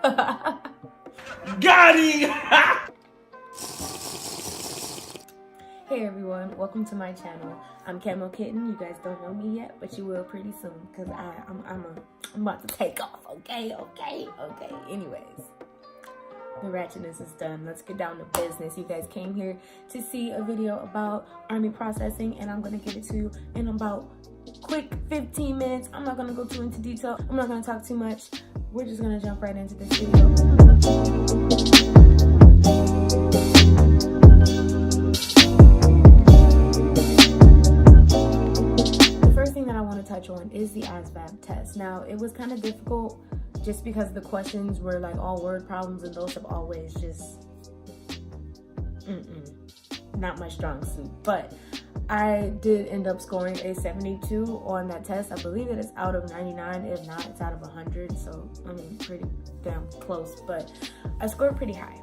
Got him! Hey everyone, welcome to my channel. I'm Camo Kitten. You guys don't know me yet, but you will pretty soon because I'm about to take off. Okay. Anyways, the ratchetness is done. Let's get down to business. You guys came here to see a video about army processing, and I'm gonna give it to you in about quick 15 minutes. I'm not gonna go too into detail. I'm not gonna talk too much. We're just gonna jump right into this video. On is the ASVAB test. Now, it was kind of difficult just because the questions were like all word problems, and those have always just not my strong suit. But I did end up scoring a 72 on that test. I believe it is out of 99. If not, it's out of 100. So I mean, pretty damn close, but I scored pretty high.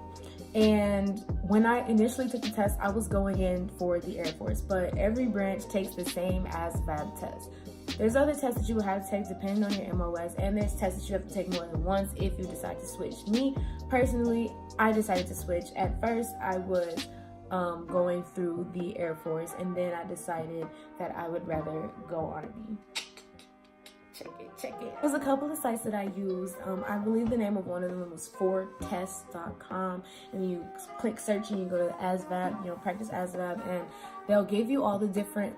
And when I initially took the test, I was going in for the Air Force, but every branch takes the same ASVAB test. There's other tests that you would have to take depending on your MOS, and there's tests that you have to take more than once if you decide to switch. Me, personally, I decided to switch. At first, I was going through the Air Force, and then I decided that I would rather go Army. Check it. There's a couple of sites that I used. I believe the name of one of them was 4test.com, and you click search and you go to ASVAB, practice ASVAB, and they'll give you all the different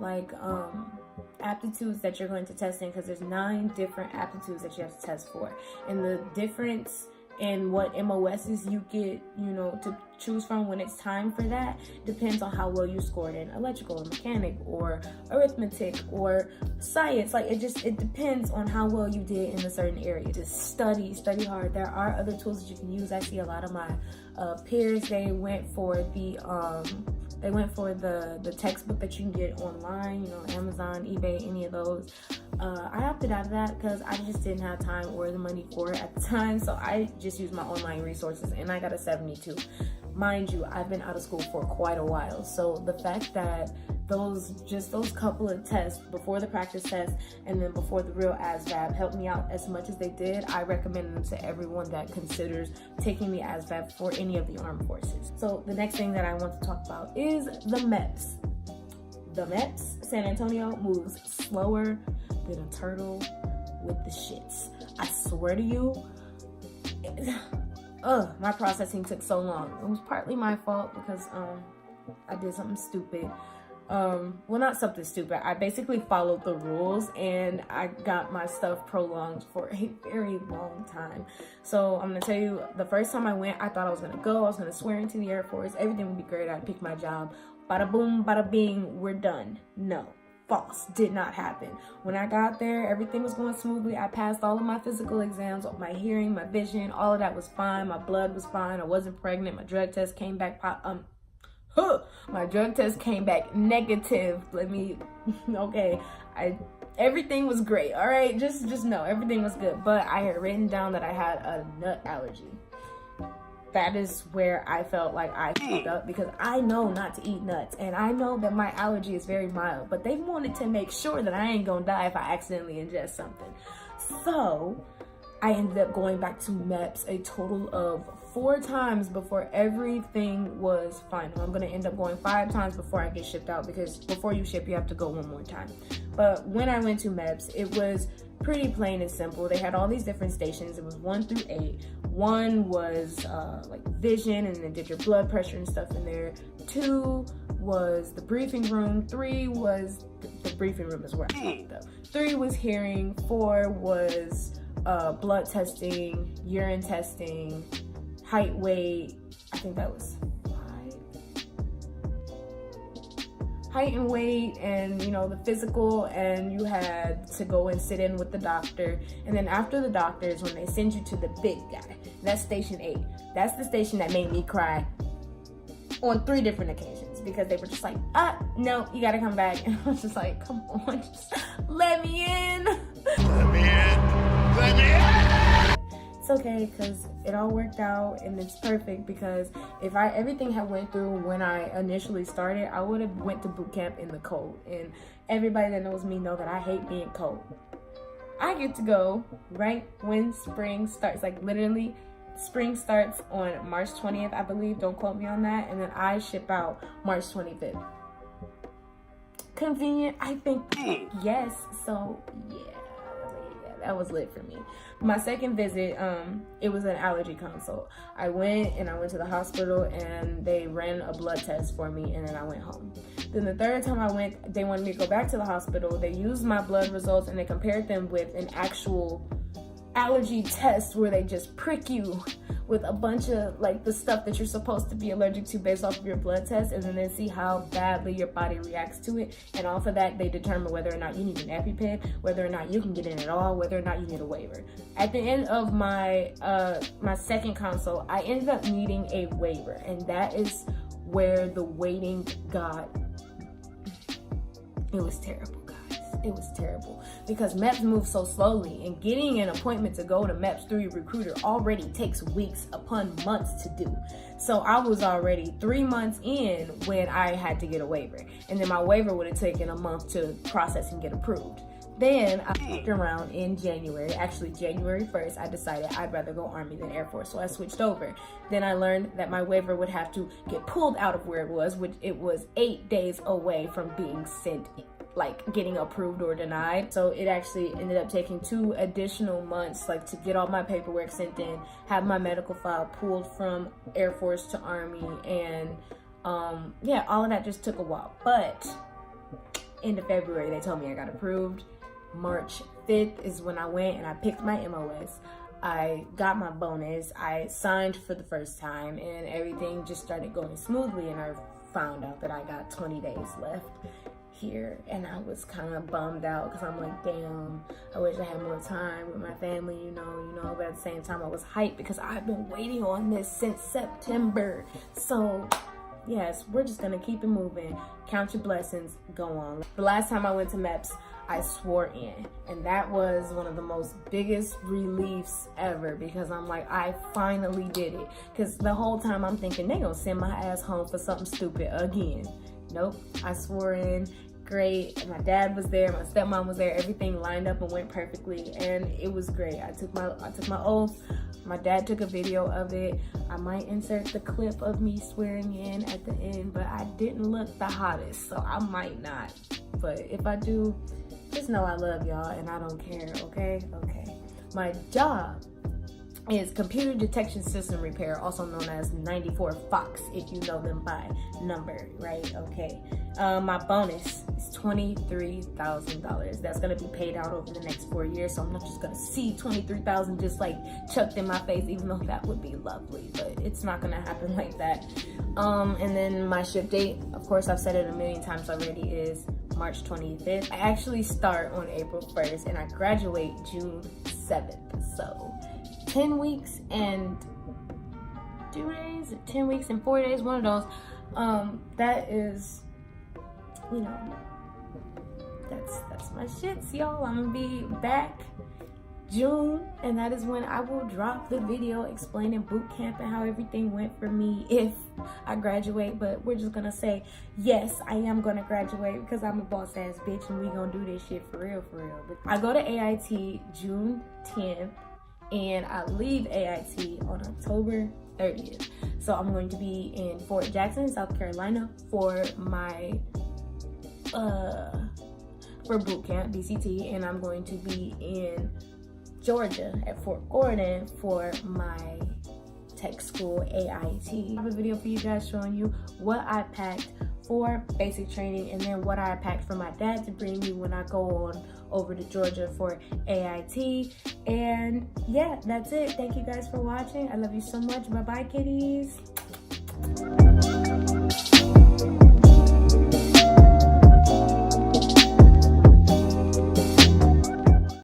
aptitudes that you're going to test in, because there's 9 different aptitudes that you have to test for, and the difference in what MOSs you get, to choose from when it's time for that depends on how well you scored in electrical or mechanic or arithmetic or science. Like it depends on how well you did in a certain area. Just study hard. There are other tools that you can use. I see a lot of my peers, they went for the textbook that you can get online, Amazon, eBay, any of those. I opted out of that because I just didn't have time or the money for it at the time, so I just used my online resources, and I got a 72. Mind you, I've been out of school for quite a while, so the fact that those couple of tests before the practice test and then before the real ASVAB helped me out as much as they did, I recommend them to everyone that considers taking the ASVAB for any of the armed forces. So the next thing that I want to talk about is the MEPS. The MEPS, San Antonio, moves slower than a turtle with the shits. I swear to you, my processing took so long. It was partly my fault because I did something stupid. Well, not something stupid. I basically followed the rules, and I got my stuff prolonged for a very long time. So I'm gonna tell you, the first time I went, I thought I was gonna go. I was gonna swear into the Air Force. Everything would be great. I'd pick my job. Bada boom, bada bing, we're done. No. False. Did not happen. When I got there, everything was going smoothly. I passed all of my physical exams, my hearing, my vision, all of that was fine. My blood was fine. I wasn't pregnant. My drug test came back my drug test came back negative. Everything was great. All right, just know everything was good. But I had written down that I had a nut allergy. That is where I felt like I fucked up, because I know not to eat nuts, and I know that my allergy is very mild, but they wanted to make sure that I ain't gonna die if I accidentally ingest something. So I ended up going back to MEPS a total of 4 times before everything was final. I'm gonna end up going 5 times before I get shipped out, because before you ship, you have to go 1 more time. But when I went to MEPS, it was pretty plain and simple. They had all these different stations. It was 1 through 8. 1 was like vision, and they did your blood pressure and stuff in there. 2 was the briefing room. 3 was the briefing room is where I ended up. 3 was hearing. 4 was blood testing, urine testing, height, weight. I think that was 5. Height and weight, and the physical, and you had to go and sit in with the doctor. And then after the doctor is when they send you to the big guy. That's station 8. That's the station that made me cry on 3 different occasions, because they were just like, no, you gotta come back. And I was just like, come on, just let me in. Let me in. It's okay, because it all worked out, and it's perfect, because if everything had went through when I initially started, I would have went to boot camp in the cold. And everybody that knows me know that I hate being cold. I get to go right when spring starts, like literally spring starts on March 20th, I believe. Don't quote me on that. And then I ship out March 25th. Convenient, I think. Yes. So yeah, that was lit for me. My second visit, it was an allergy consult. I went to the hospital and they ran a blood test for me, and then I went home. Then the third time I went, they wanted me to go back to the hospital. They used my blood results and they compared them with an actual allergy test where they just prick you with a bunch of like the stuff that you're supposed to be allergic to based off of your blood test, and then they see how badly your body reacts to it, and off of that they determine whether or not you need an EpiPen, whether or not you can get in at all, whether or not you need a waiver. At the end of my my second consult, I ended up needing a waiver, and that is where the waiting got, it was terrible. It was terrible because MEPS moves so slowly, and getting an appointment to go to MEPS through your recruiter already takes weeks upon months to do. So I was already 3 months in when I had to get a waiver, and then my waiver would have taken a month to process and get approved. Then I looked around in January, actually January 1st, I decided I'd rather go Army than Air Force, so I switched over. Then I learned that my waiver would have to get pulled out of where it was, which it was 8 days away from being sent in, like getting approved or denied. So it actually ended up taking 2 additional months, like to get all my paperwork sent in, have my medical file pulled from Air Force to Army, and yeah, all of that just took a while. But end of February, they told me I got approved. March 5th is when I went and I picked my MOS. I got my bonus. I signed for the first time, and everything just started going smoothly, and I found out that I got 20 days left here, and I was kind of bummed out because I'm like, damn, I wish I had more time with my family, you know, but at the same time I was hyped because I've been waiting on this since September. So yes, we're just gonna keep it moving. Count your blessings, go on. The last time I went to MEPS, I swore in, and that was one of the most biggest reliefs ever because I'm like, I finally did it. Because the whole time I'm thinking they gonna send my ass home for something stupid again. Nope, I swore in. Great. My dad was there, my stepmom was there, everything lined up and went perfectly, and it was great. I took my oath. My dad took a video of it. I might insert the clip of me swearing in at the end, but I didn't look the hottest, so I might not. But if I do, just know I love y'all and I don't care, okay? Okay. My job is computer detection system repair, also known as 94 Fox, if you know them by number, right? Okay. My bonus is $23,000. That's gonna be paid out over the next 4 years, so I'm not just gonna see $23,000 just like chucked in my face, even though that would be lovely, but it's not gonna happen like that. And then my ship date, of course, I've said it a million times already, is March 25th. I actually start on April 1st and I graduate June 7th, so 10 weeks and 2 days, 10 weeks and 4 days, one of those. That is, you know, that's my shits, y'all. I'm gonna be back June, and that is when I will drop the video explaining boot camp and how everything went for me if I graduate. But we're just gonna say, yes, I am gonna graduate because I'm a boss ass bitch and we gonna do this shit for real, for real. But I go to AIT June 10th, and I leave AIT on October 30th. So I'm going to be in Fort Jackson, South Carolina for my for boot camp, BCT, and I'm going to be in Georgia at Fort Gordon for my tech school AIT. I have a video for you guys showing you what I packed for basic training, and then what I packed for my dad to bring me when I go on over to Georgia for AIT. And yeah, that's it. Thank you guys for watching. I love you so much. Bye bye, kitties.